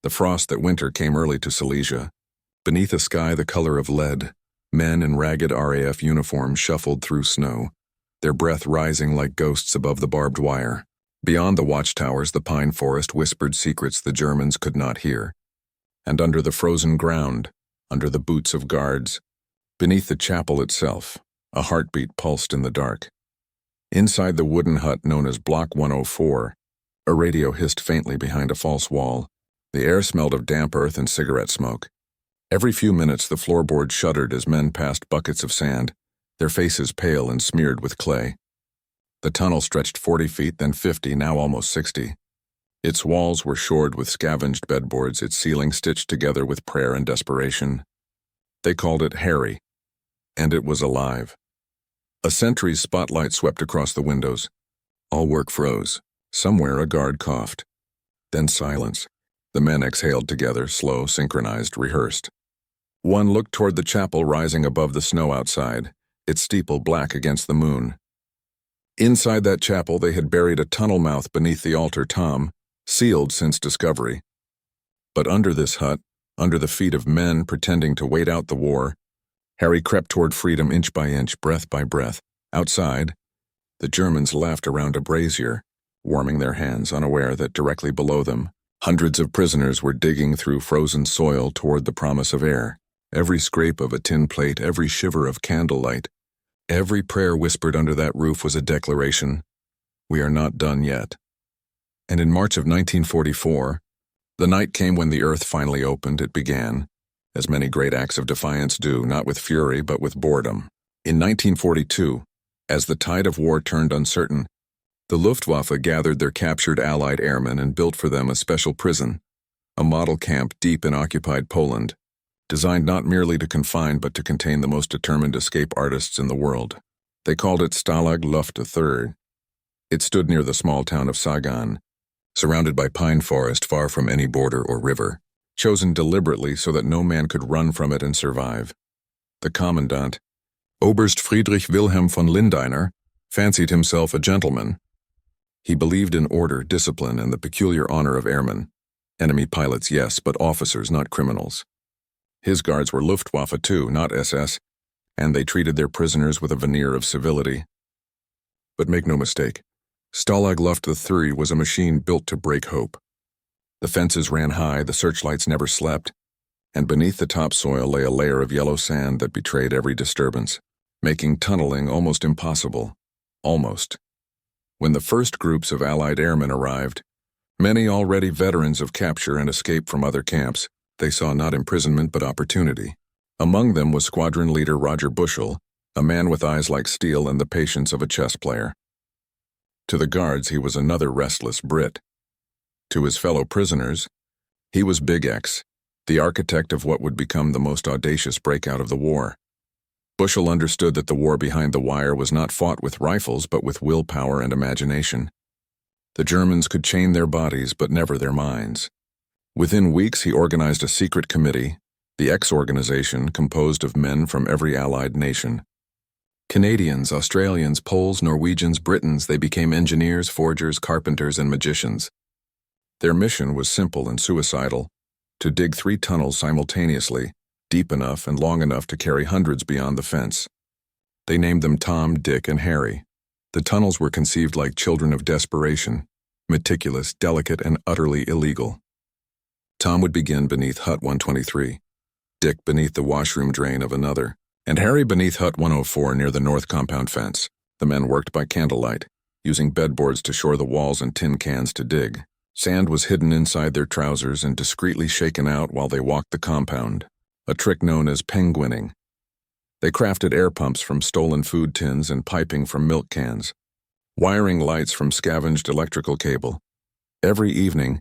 The frost that winter came early to Silesia. Beneath a sky the color of lead, men in ragged RAF uniforms shuffled through snow, their breath rising like ghosts above the barbed wire. Beyond the watchtowers, the pine forest whispered secrets the Germans could not hear. And under the frozen ground, under the boots of guards, beneath the chapel itself, a heartbeat pulsed in the dark. Inside the wooden hut known as Block 104, a radio hissed faintly behind a false wall. The air smelled of damp earth and cigarette smoke. Every few minutes the floorboards shuddered as men passed buckets of sand, their faces pale and smeared with clay. The tunnel stretched 40 feet, then 50, now almost 60. Its walls were shored with scavenged bedboards, its ceiling stitched together with prayer and desperation. They called it Harry, and it was alive. A sentry's spotlight swept across the windows. All work froze. Somewhere a guard coughed. Then silence. The men exhaled together, slow, synchronized, rehearsed. One looked toward the chapel rising above the snow outside, its steeple black against the moon. Inside that chapel they had buried a tunnel mouth beneath the altar Tom, sealed since discovery. But under this hut, under the feet of men pretending to wait out the war, Harry crept toward freedom inch by inch, breath by breath. Outside, the Germans laughed around a brazier, warming their hands, unaware that directly below them, hundreds of prisoners were digging through frozen soil toward the promise of air. Every scrape of a tin plate, every shiver of candlelight, every prayer whispered under that roof was a declaration, "We are not done yet." And in March of 1944, the night came when the earth finally opened. It began, as many great acts of defiance do, not with fury but with boredom. In 1942, as the tide of war turned uncertain, the Luftwaffe gathered their captured Allied airmen and built for them a special prison, a model camp deep in occupied Poland, designed not merely to confine but to contain the most determined escape artists in the world. They called it Stalag Luft III. It stood near the small town of Sagan, surrounded by pine forest far from any border or river, chosen deliberately so that no man could run from it and survive. The commandant, Oberst Friedrich Wilhelm von Lindeiner, fancied himself a gentleman. He believed in order, discipline, and the peculiar honor of airmen. Enemy pilots, yes, but officers, not criminals. His guards were Luftwaffe too, not SS, and they treated their prisoners with a veneer of civility. But make no mistake, Stalag Luft III was a machine built to break hope. The fences ran high, the searchlights never slept, and beneath the topsoil lay a layer of yellow sand that betrayed every disturbance, making tunneling almost impossible. Almost. When the first groups of Allied airmen arrived, many already veterans of capture and escape from other camps, they saw not imprisonment but opportunity. Among them was squadron leader Roger Bushell, a man with eyes like steel and the patience of a chess player. To the guards he was another restless Brit. To his fellow prisoners, he was Big X, the architect of what would become the most audacious breakout of the war. Bushell understood that the war behind the wire was not fought with rifles but with willpower and imagination. The Germans could chain their bodies but never their minds. Within weeks he organized a secret committee, the X organization, composed of men from every Allied nation. Canadians, Australians, Poles, Norwegians, Britons, they became engineers, forgers, carpenters, and magicians. Their mission was simple and suicidal: to dig 3 tunnels simultaneously, deep enough and long enough to carry hundreds beyond the fence. They named them Tom, Dick, and Harry. The tunnels were conceived like children of desperation, meticulous, delicate, and utterly illegal. Tom would begin beneath Hut 123, Dick beneath the washroom drain of another, and Harry beneath Hut 104 near the north compound fence. The men worked by candlelight, using bedboards to shore the walls and tin cans to dig. Sand was hidden inside their trousers and discreetly shaken out while they walked the compound, a trick known as penguining. They crafted air pumps from stolen food tins and piping from milk cans, wiring lights from scavenged electrical cable. Every evening,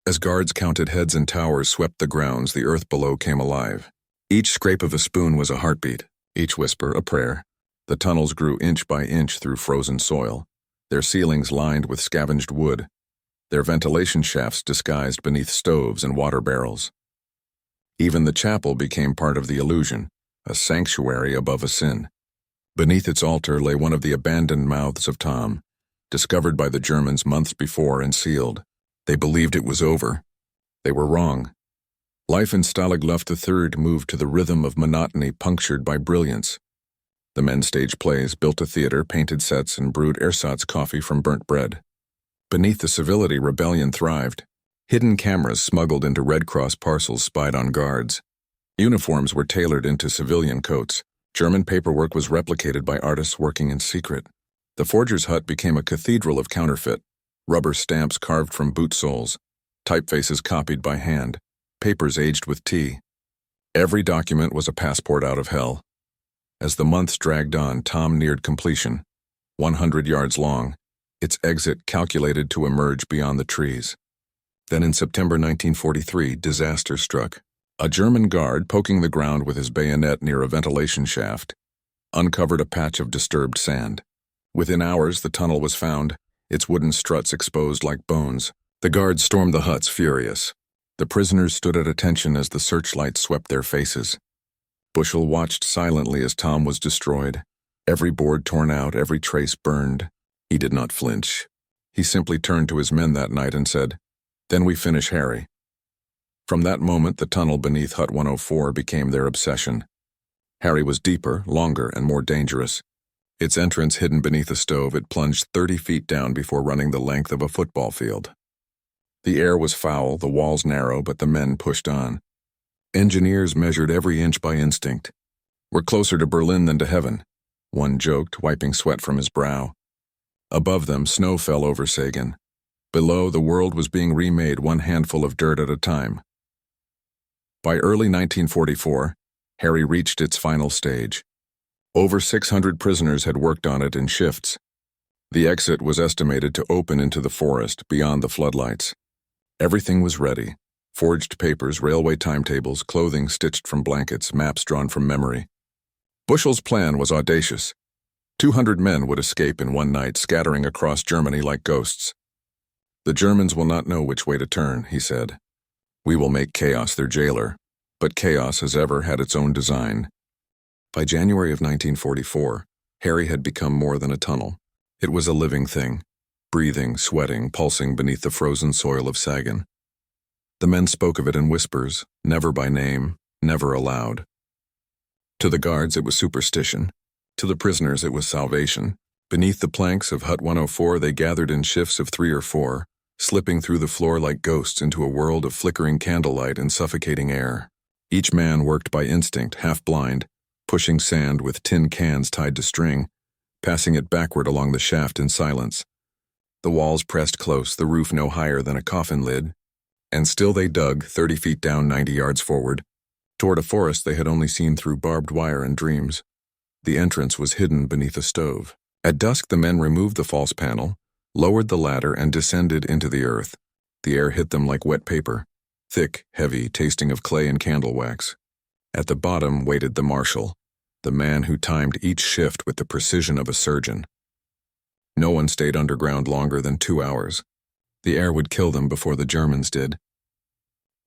as guards counted heads and towers swept the grounds, the earth below came alive. Each scrape of a spoon was a heartbeat, each whisper a prayer. The tunnels grew inch by inch through frozen soil, their ceilings lined with scavenged wood, their ventilation shafts disguised beneath stoves and water barrels. Even the chapel became part of the illusion, a sanctuary above a sin. Beneath its altar lay one of the abandoned mouths of Tom, discovered by the Germans months before and sealed. They believed it was over. They were wrong. Life in Stalag Luft III moved to the rhythm of monotony punctured by brilliance. The men staged plays, built a theater, painted sets, and brewed ersatz coffee from burnt bread. Beneath the civility, rebellion thrived. Hidden cameras smuggled into Red Cross parcels spied on guards. Uniforms were tailored into civilian coats. German paperwork was replicated by artists working in secret. The forger's hut became a cathedral of counterfeit. Rubber stamps carved from boot soles. Typefaces copied by hand. Papers aged with tea. Every document was a passport out of hell. As the months dragged on, Tom neared completion. 100 yards long, its exit calculated to emerge beyond the trees. Then in September 1943, disaster struck. A German guard, poking the ground with his bayonet near a ventilation shaft, uncovered a patch of disturbed sand. Within hours, the tunnel was found, its wooden struts exposed like bones. The guards stormed the huts, furious. The prisoners stood at attention as the searchlights swept their faces. Bushell watched silently as Tom was destroyed, every board torn out, every trace burned. He did not flinch. He simply turned to his men that night and said, "Then we finish Harry." From that moment, the tunnel beneath Hut 104 became their obsession. Harry was deeper, longer, and more dangerous. Its entrance hidden beneath a stove, it plunged 30 feet down before running the length of a football field. The air was foul, the walls narrow, but the men pushed on. Engineers measured every inch by instinct. "We're closer to Berlin than to heaven," one joked, wiping sweat from his brow. Above them, snow fell over Sagan. Below, the world was being remade one handful of dirt at a time. By early 1944, Harry reached its final stage. Over 600 prisoners had worked on it in shifts. The exit was estimated to open into the forest beyond the floodlights. Everything was ready. Forged papers, railway timetables, clothing stitched from blankets, maps drawn from memory. Bushell's plan was audacious. 200 men would escape in one night, scattering across Germany like ghosts. "The Germans will not know which way to turn," he said. "We will make chaos their jailer." But chaos, as ever, had its own design. By January of 1944, Harry had become more than a tunnel. It was a living thing, breathing, sweating, pulsing beneath the frozen soil of Sagan. The men spoke of it in whispers, never by name, never aloud. To the guards, it was superstition. To the prisoners, it was salvation. Beneath the planks of Hut 104, they gathered in shifts of 3 or 4, slipping through the floor like ghosts into a world of flickering candlelight and suffocating air. Each man worked by instinct, half blind, pushing sand with tin cans tied to string, passing it backward along the shaft in silence. The walls pressed close, the roof no higher than a coffin lid, and still they dug 30 feet down 90 yards forward, toward a forest they had only seen through barbed wire and dreams. The entrance was hidden beneath a stove. At dusk, the men removed the false panel, lowered the ladder, and descended into the earth. The air hit them like wet paper, thick, heavy, tasting of clay and candle wax. At the bottom waited the marshal, the man who timed each shift with the precision of a surgeon. No one stayed underground longer than 2 hours. The air would kill them before the Germans did.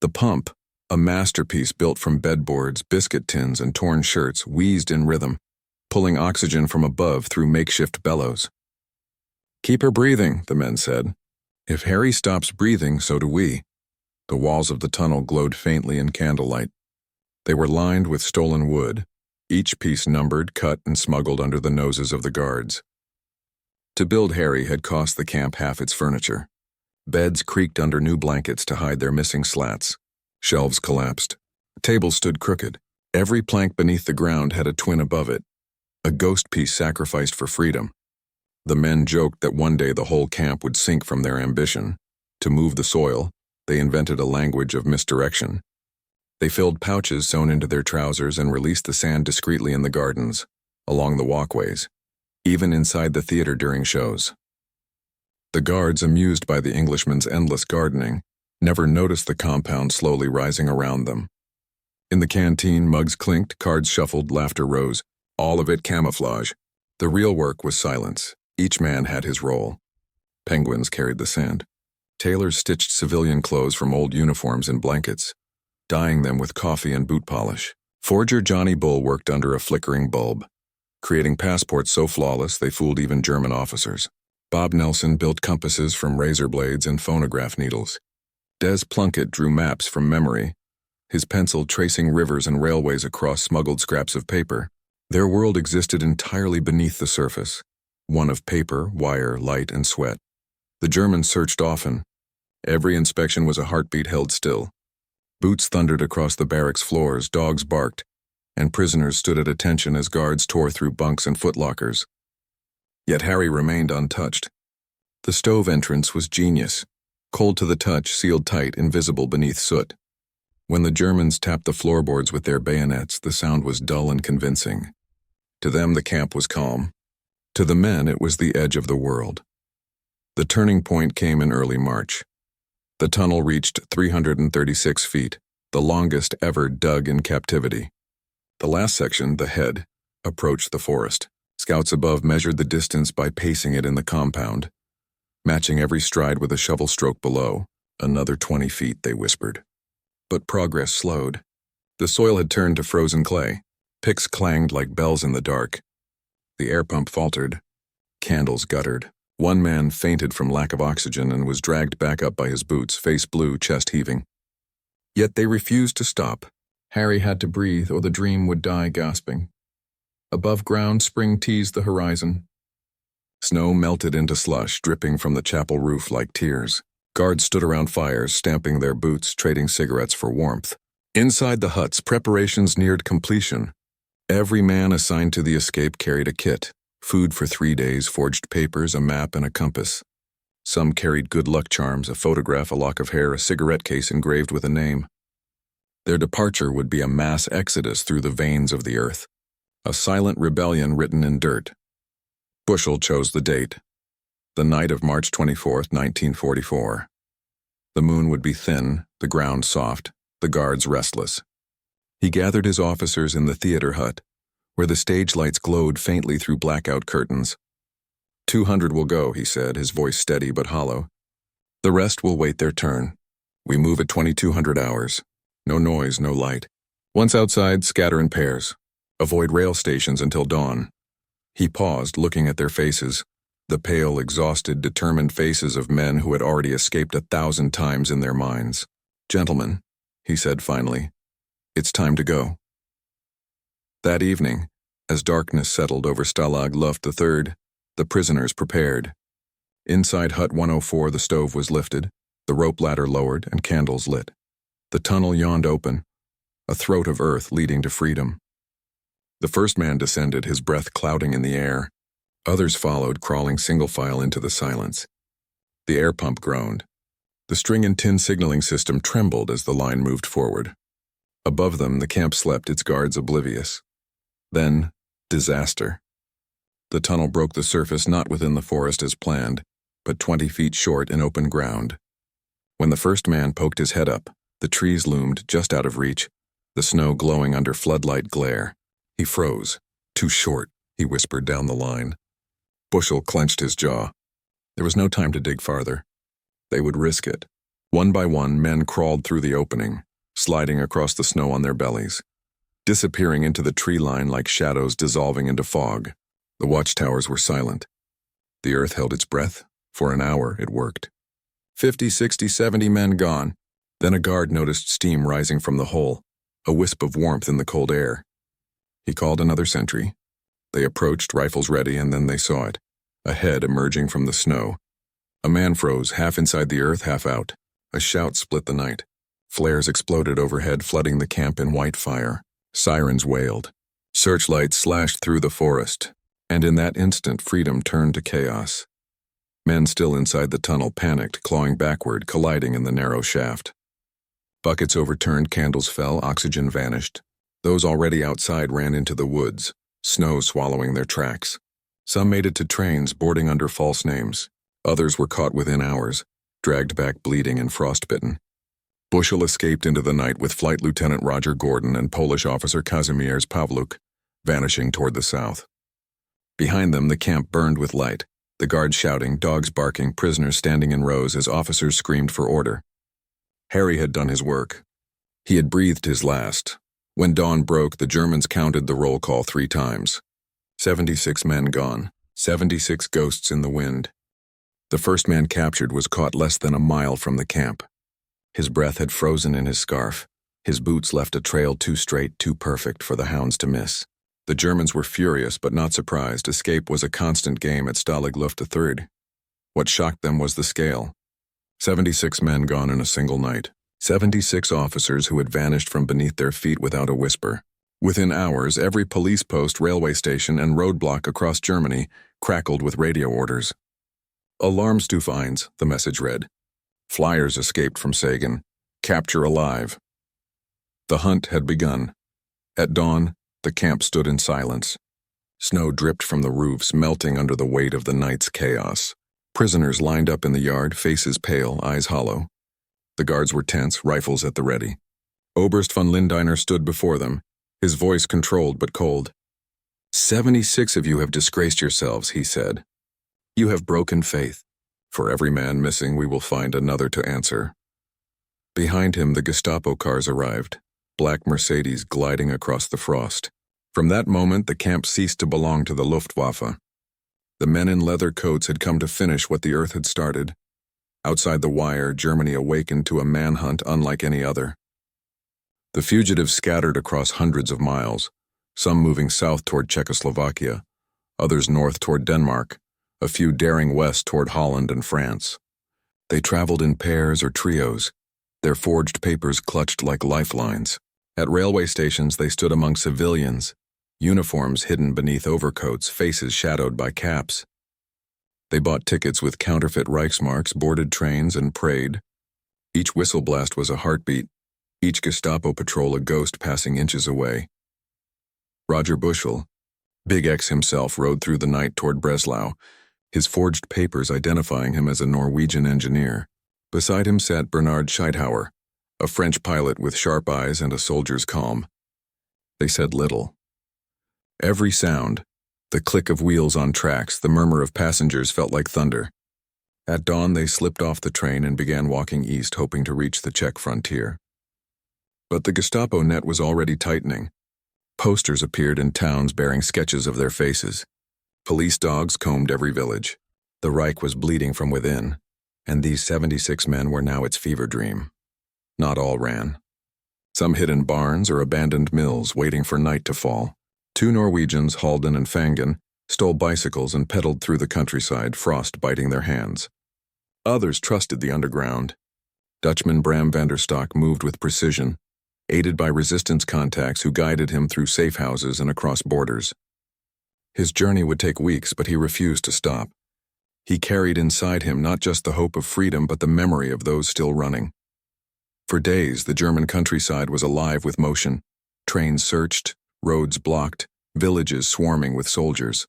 The pump, a masterpiece built from bedboards, biscuit tins, and torn shirts, wheezed in rhythm, pulling oxygen from above through makeshift bellows. "Keep her breathing," the men said. "If Harry stops breathing, so do we." The walls of the tunnel glowed faintly in candlelight. They were lined with stolen wood, each piece numbered, cut, and smuggled under the noses of the guards. To build Harry had cost the camp half its furniture. Beds creaked under new blankets to hide their missing slats. Shelves collapsed. Tables stood crooked. Every plank beneath the ground had a twin above it, a ghost piece sacrificed for freedom. The men joked that one day the whole camp would sink from their ambition. To move the soil, they invented a language of misdirection. They filled pouches sewn into their trousers and released the sand discreetly in the gardens, along the walkways, even inside the theater during shows. The guards, amused by the Englishman's endless gardening, never noticed the compound slowly rising around them. In the canteen, mugs clinked, cards shuffled, laughter rose, all of it camouflage. The real work was silence. Each man had his role. Penguins carried the sand. Tailors stitched civilian clothes from old uniforms and blankets, dyeing them with coffee and boot polish. Forger Johnny Bull worked under a flickering bulb, creating passports so flawless they fooled even German officers. Bob Nelson built compasses from razor blades and phonograph needles. Des Plunkett drew maps from memory, his pencil tracing rivers and railways across smuggled scraps of paper. Their world existed entirely beneath the surface, one of paper, wire, light, and sweat. The Germans searched often. Every inspection was a heartbeat held still. Boots thundered across the barracks floors, dogs barked, and prisoners stood at attention as guards tore through bunks and footlockers. Yet Harry remained untouched. The stove entrance was genius, cold to the touch, sealed tight, invisible beneath soot. When the Germans tapped the floorboards with their bayonets, the sound was dull and convincing. To them, the camp was calm. To the men, it was the edge of the world. The turning point came in early March. The tunnel reached 336 feet, the longest ever dug in captivity. The last section, the head, approached the forest. Scouts above measured the distance by pacing it in the compound, matching every stride with a shovel stroke below. Another 20 feet, they whispered. But progress slowed. The soil had turned to frozen clay. Picks clanged like bells in the dark. The air pump faltered. Candles guttered. One man fainted from lack of oxygen and was dragged back up by his boots, face blue, chest heaving. Yet they refused to stop. Harry had to breathe, or the dream would die gasping. Above ground, spring teased the horizon. Snow melted into slush, dripping from the chapel roof like tears. Guards stood around fires, stamping their boots, trading cigarettes for warmth. Inside the huts, preparations neared completion. Every man assigned to the escape carried a kit. Food for 3 days, forged papers, a map, and a compass. Some carried good luck charms, a photograph, a lock of hair, a cigarette case engraved with a name. Their departure would be a mass exodus through the veins of the earth. A silent rebellion written in dirt. Bushell chose the date. The night of March 24, 1944. The moon would be thin, the ground soft, the guards restless. He gathered his officers in the theater hut, where the stage lights glowed faintly through blackout curtains. 200 will go, he said, his voice steady but hollow. The rest will wait their turn. We move at 2200 hours. No noise, no light. Once outside, scatter in pairs. Avoid rail stations until dawn. He paused, looking at their faces, the pale, exhausted, determined faces of men who had already escaped 1,000 times in their minds. Gentlemen, he said finally, it's time to go. That evening, as darkness settled over Stalag Luft III, the prisoners prepared. Inside Hut 104, the stove was lifted, the rope ladder lowered, and candles lit. The tunnel yawned open, a throat of earth leading to freedom. The first man descended, his breath clouding in the air. Others followed, crawling single file into the silence. The air pump groaned. The string and tin signaling system trembled as the line moved forward. Above them, the camp slept, its guards oblivious. Then, disaster. The tunnel broke the surface not within the forest as planned, but 20 feet short in open ground. When the first man poked his head up, the trees loomed just out of reach, the snow glowing under floodlight glare. He froze. Too short, he whispered down the line. Bushell clenched his jaw. There was no time to dig farther. They would risk it. One by one, men crawled through the opening, sliding across the snow on their bellies, disappearing into the tree line like shadows dissolving into fog. The watchtowers were silent. The earth held its breath. For an hour, it worked. 50, 60, 70 men gone. Then a guard noticed steam rising from the hole, a wisp of warmth in the cold air. He called another sentry. They approached, rifles ready, and then they saw it, a head emerging from the snow. A man froze, half inside the earth, half out. A shout split the night. Flares exploded overhead, flooding the camp in white fire. Sirens wailed. Searchlights slashed through the forest, and in that instant, freedom turned to chaos. Men still inside the tunnel panicked, clawing backward, colliding in the narrow shaft. Buckets overturned, candles fell, oxygen vanished. Those already outside ran into the woods, snow swallowing their tracks. Some made it to trains, boarding under false names. Others were caught within hours, dragged back bleeding and frostbitten. Bushell escaped into the night with Flight Lieutenant Roger Gordon and Polish officer Kazimierz Pawluk, vanishing toward the south. Behind them, the camp burned with light, the guards shouting, dogs barking, prisoners standing in rows as officers screamed for order. Harry had done his work. He had breathed his last. When dawn broke, the Germans counted the roll call 3 times. 76 men gone, 76 ghosts in the wind. The first man captured was caught less than a mile from the camp. His breath had frozen in his scarf. His boots left a trail too straight, too perfect for the hounds to miss. The Germans were furious but not surprised. Escape was a constant game at Stalag Luft III. What shocked them was the scale. 76 men gone in a single night. 76 officers who had vanished from beneath their feet without a whisper. Within hours, every police post, railway station, and roadblock across Germany crackled with radio orders. Alarmstufe 1, the message read. Flyers escaped from Sagan. Capture alive. The hunt had begun. At dawn, the camp stood in silence. Snow dripped from the roofs, melting under the weight of the night's chaos. Prisoners lined up in the yard, faces pale, eyes hollow. The guards were tense, rifles at the ready. Oberst von Lindiner stood before them, his voice controlled but cold. 76 of you have disgraced yourselves, he said. You have broken faith. For every man missing, we will find another to answer. Behind him, the Gestapo cars arrived, black Mercedes gliding across the frost. From that moment, the camp ceased to belong to the Luftwaffe. The men in leather coats had come to finish what the earth had started. Outside the wire, Germany awakened to a manhunt unlike any other. The fugitives scattered across hundreds of miles, some moving south toward Czechoslovakia, others north toward Denmark, a few daring west toward Holland and France. They traveled in pairs or trios, their forged papers clutched like lifelines. At railway stations, they stood among civilians, uniforms hidden beneath overcoats, faces shadowed by caps. They bought tickets with counterfeit Reichsmarks, boarded trains, and prayed. Each whistle blast was a heartbeat, each Gestapo patrol a ghost passing inches away. Roger Bushel, Big X himself, rode through the night toward Breslau, his forged papers identifying him as a Norwegian engineer. Beside him sat Bernard Scheidhauer, a French pilot with sharp eyes and a soldier's calm. They said little. Every sound, the click of wheels on tracks, the murmur of passengers, felt like thunder. At dawn, they slipped off the train and began walking east, hoping to reach the Czech frontier. But the Gestapo net was already tightening. Posters appeared in towns bearing sketches of their faces. Police dogs combed every village. The Reich was bleeding from within, and these 76 men were now its fever dream. Not all ran. Some hid in barns or abandoned mills, waiting for night to fall. 2 Norwegians, Halden and Fangen, stole bicycles and pedaled through the countryside, frost biting their hands. Others trusted the underground. Dutchman Bram van der Stock moved with precision, aided by resistance contacts who guided him through safe houses and across borders. His journey would take weeks, but he refused to stop. He carried inside him not just the hope of freedom, but the memory of those still running. For days, the German countryside was alive with motion. Trains searched, roads blocked, villages swarming with soldiers.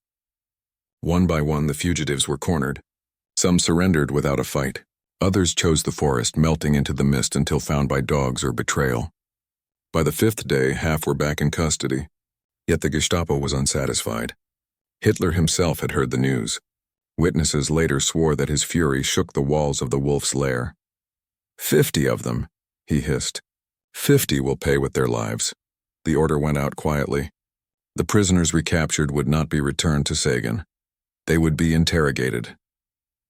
One by one, the fugitives were cornered. Some surrendered without a fight. Others chose the forest, melting into the mist until found by dogs or betrayal. By the 5th day, half were back in custody. Yet the Gestapo was unsatisfied. Hitler himself had heard the news. Witnesses later swore that his fury shook the walls of the wolf's lair. 50 of them, he hissed. 50 will pay with their lives. The order went out quietly. The prisoners recaptured would not be returned to Sagan. They would be interrogated.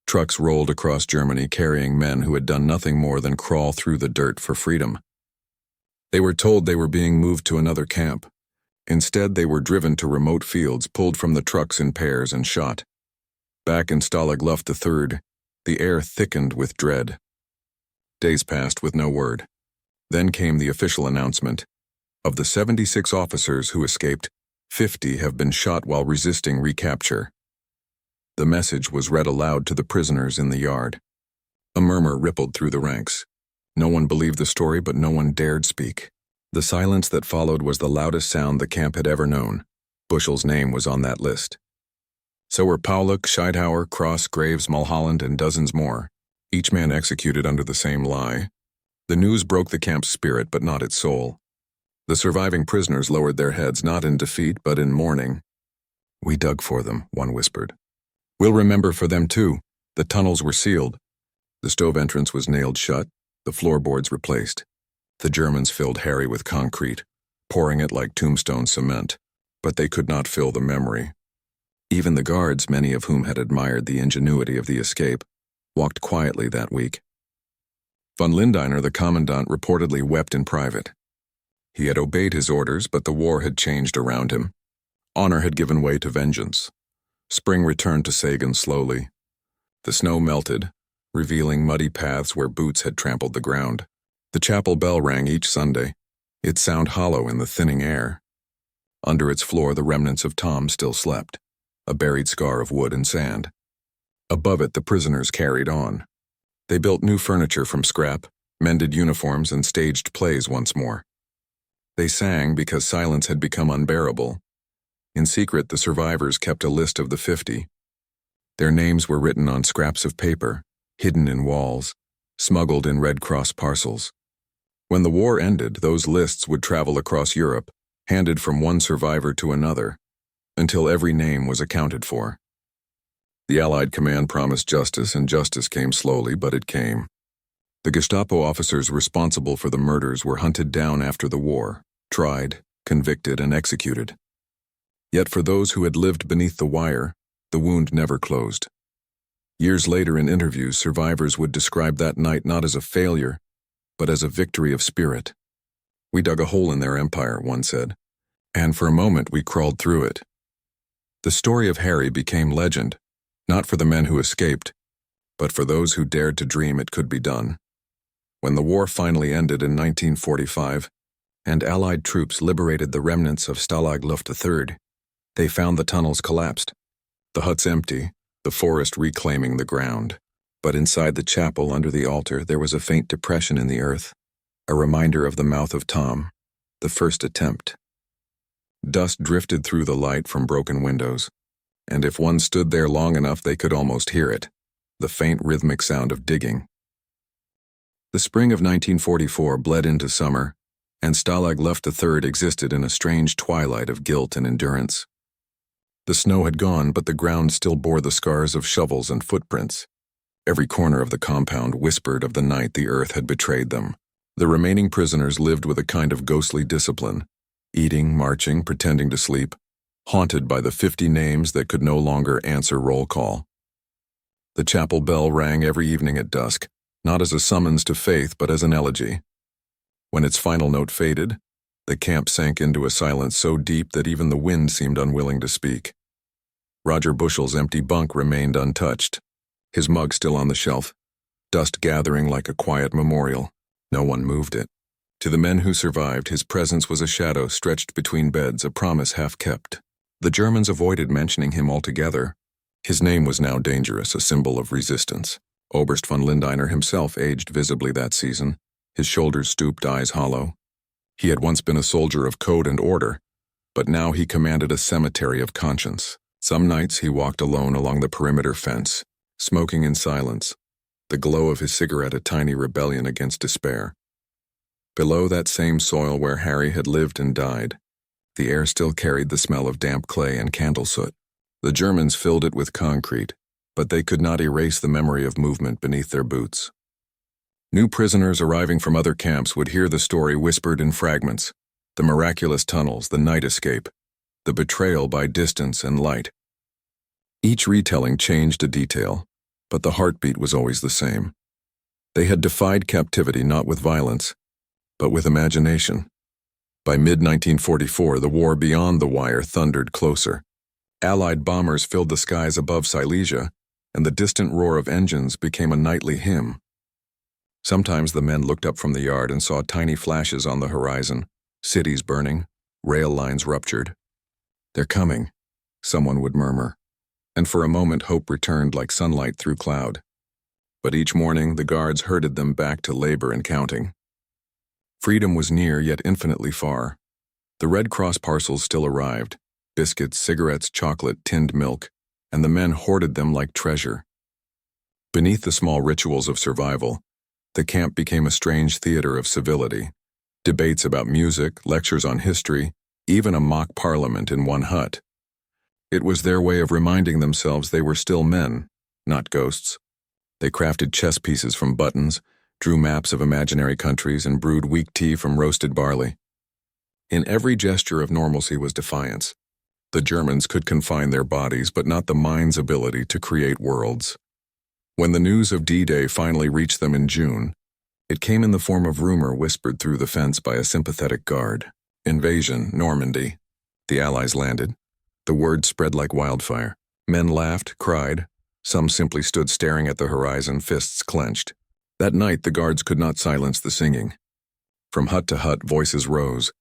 Trucks rolled across Germany carrying men who had done nothing more than crawl through the dirt for freedom. They were told they were being moved to another camp. Instead, they were driven to remote fields, pulled from the trucks in pairs and shot. Back in Stalag Luft III, the air thickened with dread. Days passed with no word. Then came the official announcement. Of the 76 officers who escaped, 50 have been shot while resisting recapture. The message was read aloud to the prisoners in the yard. A murmur rippled through the ranks. No one believed the story, but no one dared speak. The silence that followed was the loudest sound the camp had ever known. Bushel's name was on that list. So were Pauluk, Scheidhauer, Cross, Graves, Mulholland, and dozens more, each man executed under the same lie. The news broke the camp's spirit, but not its soul. The surviving prisoners lowered their heads, not in defeat, but in mourning. We dug for them, one whispered. We'll remember for them too. The tunnels were sealed. The stove entrance was nailed shut, the floorboards replaced. The Germans filled Harry with concrete, pouring it like tombstone cement, but they could not fill the memory. Even the guards, many of whom had admired the ingenuity of the escape, walked quietly that week. Von Lindiner, the commandant, reportedly wept in private. He had obeyed his orders, but the war had changed around him. Honor had given way to vengeance. Spring returned to Sagan slowly. The snow melted, revealing muddy paths where boots had trampled the ground. The chapel bell rang each Sunday, its sound hollow in the thinning air. Under its floor, the remnants of Tom still slept, a buried scar of wood and sand. Above it, the prisoners carried on. They built new furniture from scrap, mended uniforms, and staged plays once more. They sang because silence had become unbearable. In secret, the survivors kept a list of the 50. Their names were written on scraps of paper, hidden in walls, smuggled in Red Cross parcels. When the war ended, those lists would travel across Europe, handed from one survivor to another, until every name was accounted for. The Allied command promised justice, and justice came slowly, but it came. The Gestapo officers responsible for the murders were hunted down after the war, tried, convicted, and executed. Yet for those who had lived beneath the wire, the wound never closed. Years later in interviews, survivors would describe that night not as a failure, but as a victory of spirit. "We dug a hole in their empire," one said, "and for a moment we crawled through it." The story of Harry became legend, not for the men who escaped, but for those who dared to dream it could be done. When the war finally ended in 1945, and Allied troops liberated the remnants of Stalag Luft III, they found the tunnels collapsed, the huts empty, the forest reclaiming the ground. But inside the chapel under the altar there was a faint depression in the earth, a reminder of the mouth of Tom, the first attempt. Dust drifted through the light from broken windows, and if one stood there long enough they could almost hear it, the faint rhythmic sound of digging. The spring of 1944 bled into summer, and Stalag Luft III existed in a strange twilight of guilt and endurance. The snow had gone, but the ground still bore the scars of shovels and footprints. Every corner of the compound whispered of the night the earth had betrayed them. The remaining prisoners lived with a kind of ghostly discipline, eating, marching, pretending to sleep, haunted by the 50 names that could no longer answer roll call. The chapel bell rang every evening at dusk, not as a summons to faith but as an elegy. When its final note faded, the camp sank into a silence so deep that even the wind seemed unwilling to speak. Roger Bushell's empty bunk remained untouched, his mug still on the shelf, dust gathering like a quiet memorial. No one moved it. To the men who survived, his presence was a shadow stretched between beds, a promise half kept. The Germans avoided mentioning him altogether. His name was now dangerous, a symbol of resistance. Oberst von Lindiner himself aged visibly that season, his shoulders stooped, eyes hollow. He had once been a soldier of code and order, but now he commanded a cemetery of conscience. Some nights he walked alone along the perimeter fence, smoking in silence, the glow of his cigarette a tiny rebellion against despair. Below that same soil where Harry had lived and died, the air still carried the smell of damp clay and candle soot. The Germans filled it with concrete, but they could not erase the memory of movement beneath their boots. New prisoners arriving from other camps would hear the story whispered in fragments, the miraculous tunnels, the night escape, the betrayal by distance and light. Each retelling changed a detail, but the heartbeat was always the same. They had defied captivity not with violence, but with imagination. By mid-1944, the war beyond the wire thundered closer. Allied bombers filled the skies above Silesia, and the distant roar of engines became a nightly hymn. Sometimes the men looked up from the yard and saw tiny flashes on the horizon, cities burning, rail lines ruptured. "They're coming," someone would murmur, and for a moment hope returned like sunlight through cloud. But each morning the guards herded them back to labor and counting. Freedom was near, yet infinitely far. The Red Cross parcels still arrived, biscuits, cigarettes, chocolate, tinned milk, and the men hoarded them like treasure. Beneath the small rituals of survival, the camp became a strange theater of civility. Debates about music, lectures on history, even a mock parliament in one hut. It was their way of reminding themselves they were still men, not ghosts. They crafted chess pieces from buttons, drew maps of imaginary countries, and brewed weak tea from roasted barley. In every gesture of normalcy was defiance. The Germans could confine their bodies, but not the mind's ability to create worlds. When the news of D-Day finally reached them in June, It came in the form of rumor whispered through the fence by a sympathetic guard. Invasion, Normandy. The Allies landed. The word spread like wildfire. Men laughed, cried. Some simply stood staring at the horizon, fists clenched. That night, the guards could not silence the singing. From hut to hut, voices rose.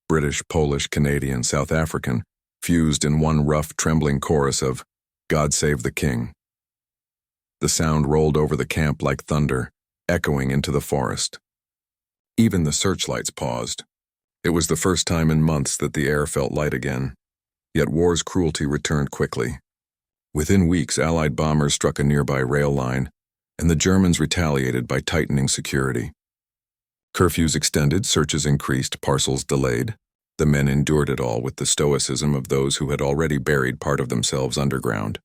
British, Polish, Canadian, South African, fused in one rough, trembling chorus of God Save the King. The sound rolled over the camp like thunder, echoing into the forest. Even the searchlights paused. It was the first time in months that the air felt light again. Yet war's cruelty returned quickly. Within weeks, Allied bombers struck a nearby rail line, and the Germans retaliated by tightening security. Curfews extended, searches increased, parcels delayed. The men endured it all with the stoicism of those who had already buried part of themselves underground.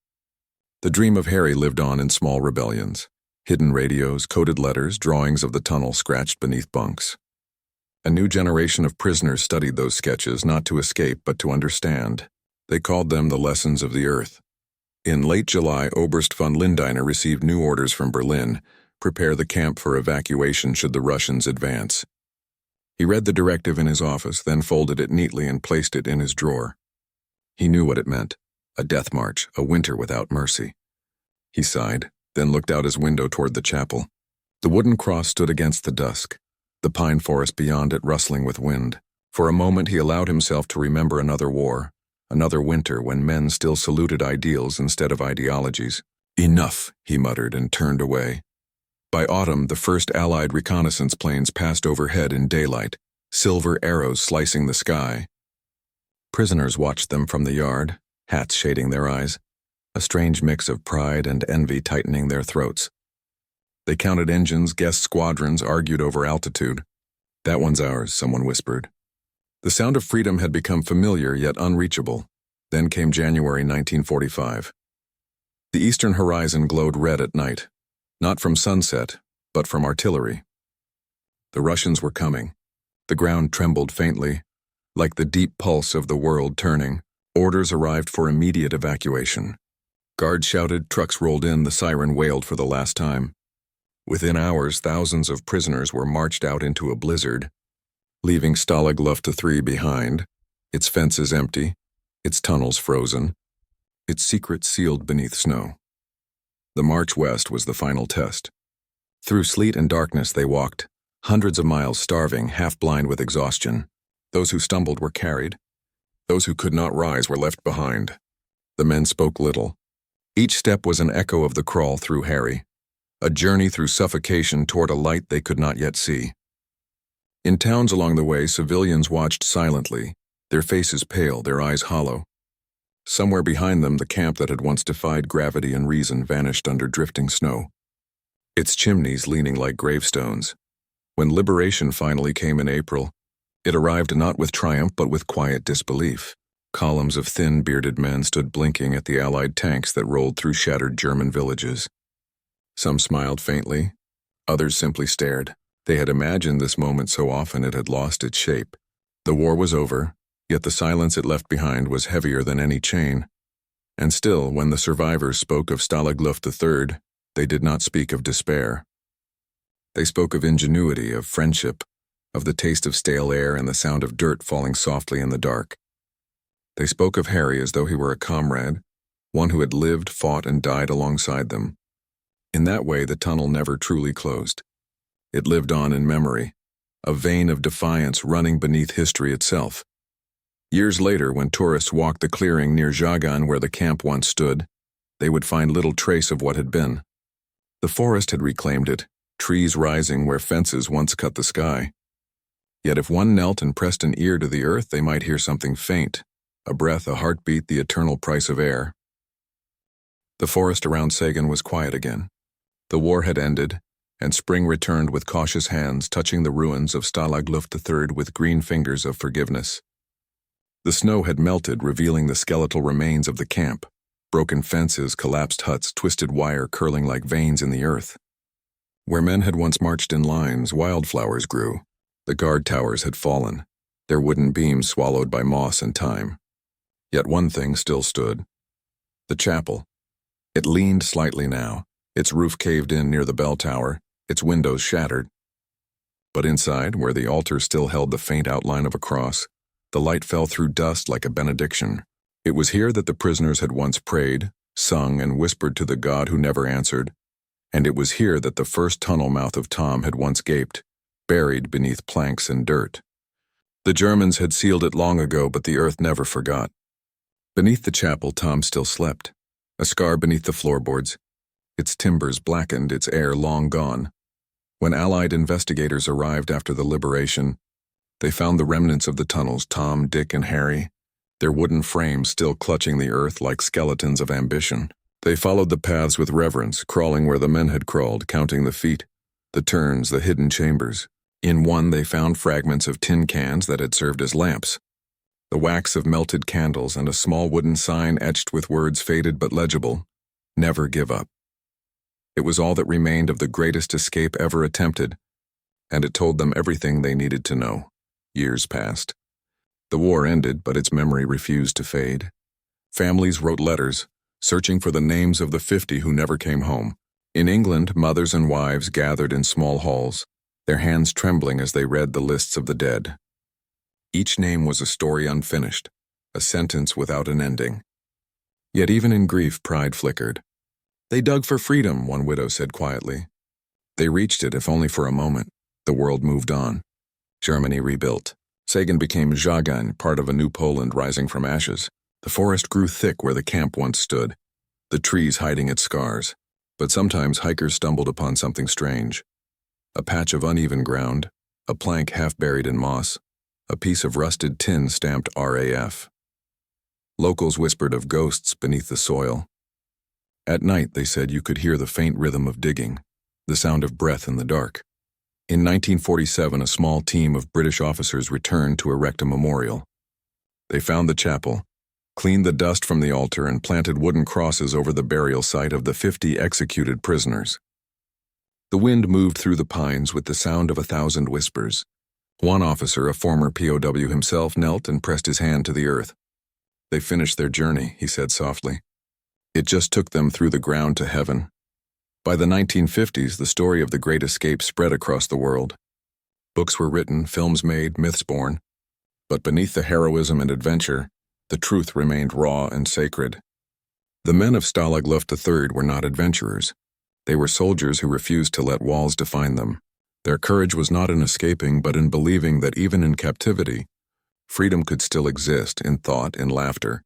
The dream of Harry lived on in small rebellions. Hidden radios, coded letters, drawings of the tunnel scratched beneath bunks. A new generation of prisoners studied those sketches not to escape but to understand. They called them the lessons of the earth. In late July, Oberst von Lindiner received new orders from Berlin: prepare the camp for evacuation should the Russians advance. He read the directive in his office, then folded it neatly and placed it in his drawer. He knew what it meant: a death march, a winter without mercy. He sighed, then looked out his window toward the chapel. The wooden cross stood against the dusk, the pine forest beyond it rustling with wind. For a moment he allowed himself to remember another war, another winter when men still saluted ideals instead of ideologies. Enough, he muttered and turned away. By autumn, the first Allied reconnaissance planes passed overhead in daylight, silver arrows slicing the sky. Prisoners watched them from the yard, hats shading their eyes, a strange mix of pride and envy tightening their throats. They counted engines, guessed squadrons, argued over altitude. That one's ours, someone whispered. The sound of freedom had become familiar yet unreachable. Then came January 1945. The eastern horizon glowed red at night, not from sunset, but from artillery. The Russians were coming. The ground trembled faintly, like the deep pulse of the world turning. Orders arrived for immediate evacuation. Guards shouted, trucks rolled in, the siren wailed for the last time. Within hours, thousands of prisoners were marched out into a blizzard, leaving Stalag Luft III behind, its fences empty, its tunnels frozen, its secrets sealed beneath snow. The march west was the final test. Through sleet and darkness they walked, hundreds of miles starving, half-blind with exhaustion. Those who stumbled were carried. Those who could not rise were left behind. The men spoke little. Each step was an echo of the crawl through Harry, a journey through suffocation toward a light they could not yet see. In towns along the way, civilians watched silently, their faces pale, their eyes hollow. Somewhere behind them, the camp that had once defied gravity and reason vanished under drifting snow, its chimneys leaning like gravestones. When liberation finally came in April, it arrived not with triumph but with quiet disbelief. Columns of thin, bearded men stood blinking at the Allied tanks that rolled through shattered German villages. Some smiled faintly, others simply stared. They had imagined this moment so often it had lost its shape. The war was over, yet the silence it left behind was heavier than any chain. And still, when the survivors spoke of Stalag Luft III, they did not speak of despair. They spoke of ingenuity, of friendship, of the taste of stale air and the sound of dirt falling softly in the dark. They spoke of Harry as though he were a comrade, one who had lived, fought, and died alongside them. In that way, the tunnel never truly closed. It lived on in memory, a vein of defiance running beneath history itself. Years later, when tourists walked the clearing near Sagan where the camp once stood, they would find little trace of what had been. The forest had reclaimed it, trees rising where fences once cut the sky. Yet if one knelt and pressed an ear to the earth, they might hear something faint, a breath, a heartbeat, the eternal price of air. The forest around Sagan was quiet again. The war had ended, and spring returned with cautious hands touching the ruins of Stalag Luft III with green fingers of forgiveness. The snow had melted, revealing the skeletal remains of the camp, broken fences, collapsed huts, twisted wire curling like veins in the earth. Where men had once marched in lines, wildflowers grew. The guard towers had fallen, their wooden beams swallowed by moss and time. Yet one thing still stood: the chapel. It leaned slightly now, its roof caved in near the bell tower, its windows shattered. But inside, where the altar still held the faint outline of a cross, the light fell through dust like a benediction. It was here that the prisoners had once prayed, sung, and whispered to the God who never answered, and it was here that the first tunnel mouth of Tom had once gaped, buried beneath planks and dirt. The Germans had sealed it long ago, but the earth never forgot. Beneath the chapel, Tom still slept, a scar beneath the floorboards, its timbers blackened, its air long gone. When Allied investigators arrived after the liberation, they found the remnants of the tunnels, Tom, Dick, and Harry, their wooden frames still clutching the earth like skeletons of ambition. They followed the paths with reverence, crawling where the men had crawled, counting the feet, the turns, the hidden chambers. In one they found fragments of tin cans that had served as lamps, the wax of melted candles, and a small wooden sign etched with words faded but legible, "Never give up." It was all that remained of the greatest escape ever attempted, and it told them everything they needed to know. Years passed. The war ended, but its memory refused to fade. Families wrote letters, searching for the names of the 50 who never came home. In England, mothers and wives gathered in small halls, their hands trembling as they read the lists of the dead. Each name was a story unfinished, a sentence without an ending. Yet even in grief, pride flickered. They dug for freedom, one widow said quietly. They reached it, if only for a moment. The world moved on. Germany rebuilt. Sagan became Sagan, part of a new Poland rising from ashes. The forest grew thick where the camp once stood, the trees hiding its scars. But sometimes hikers stumbled upon something strange. A patch of uneven ground, a plank half buried in moss, a piece of rusted tin stamped RAF. Locals whispered of ghosts beneath the soil. At night, they said, you could hear the faint rhythm of digging, the sound of breath in the dark. In 1947, a small team of British officers returned to erect a memorial. They found the chapel, cleaned the dust from the altar, and planted wooden crosses over the burial site of the 50 executed prisoners. The wind moved through the pines with the sound of 1,000 whispers. One officer, a former POW himself, knelt and pressed his hand to the earth. They finished their journey, he said softly. It just took them through the ground to heaven. By the 1950s, the story of the Great Escape spread across the world. Books were written, films made, myths born. But beneath the heroism and adventure, the truth remained raw and sacred. The men of Stalag Luft III were not adventurers. They were soldiers who refused to let walls define them. Their courage was not in escaping, but in believing that even in captivity, freedom could still exist in thought, in laughter,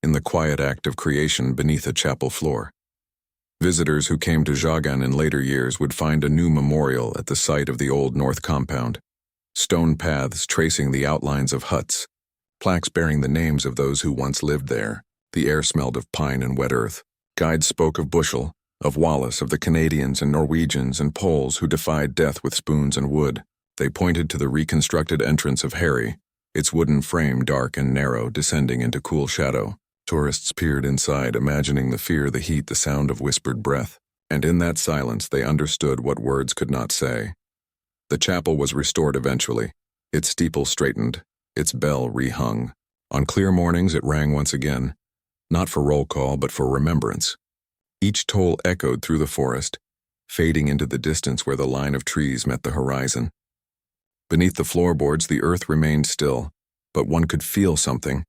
in the quiet act of creation beneath a chapel floor. Visitors who came to Sagan in later years would find a new memorial at the site of the old north compound. Stone paths tracing the outlines of huts, plaques bearing the names of those who once lived there. The air smelled of pine and wet earth. Guides spoke of Bushel, of Wallace, of the Canadians and Norwegians and Poles who defied death with spoons and wood. They pointed to the reconstructed entrance of Harry, its wooden frame dark and narrow, descending into cool shadow. Tourists peered inside, imagining the fear, the heat, the sound of whispered breath. And in that silence they understood what words could not say. The chapel was restored eventually, its steeple straightened, its bell rehung. On clear mornings it rang once again, not for roll call but for remembrance. Each toll echoed through the forest, fading into the distance where the line of trees met the horizon. Beneath the floorboards the earth remained still, but one could feel something,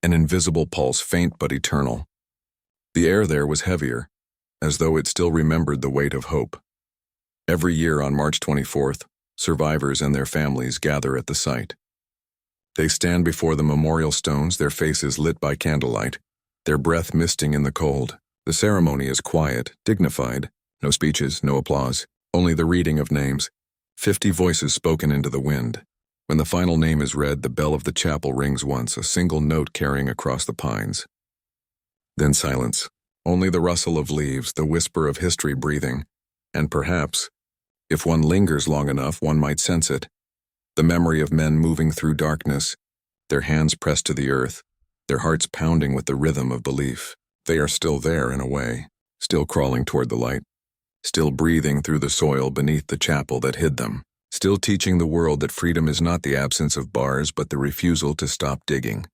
an invisible pulse, faint but eternal. The air there was heavier, as though it still remembered the weight of hope. Every year on March 24th, survivors and their families gather at the site. They stand before the memorial stones, their faces lit by candlelight, their breath misting in the cold. The ceremony is quiet, dignified, no speeches, no applause, only the reading of names, 50 voices spoken into the wind. When the final name is read, the bell of the chapel rings once, a single note carrying across the pines. Then silence, only the rustle of leaves, the whisper of history breathing, and perhaps, if one lingers long enough, one might sense it, the memory of men moving through darkness, their hands pressed to the earth, their hearts pounding with the rhythm of belief. They are still there in a way, still crawling toward the light, still breathing through the soil beneath the chapel that hid them, still teaching the world that freedom is not the absence of bars but the refusal to stop digging.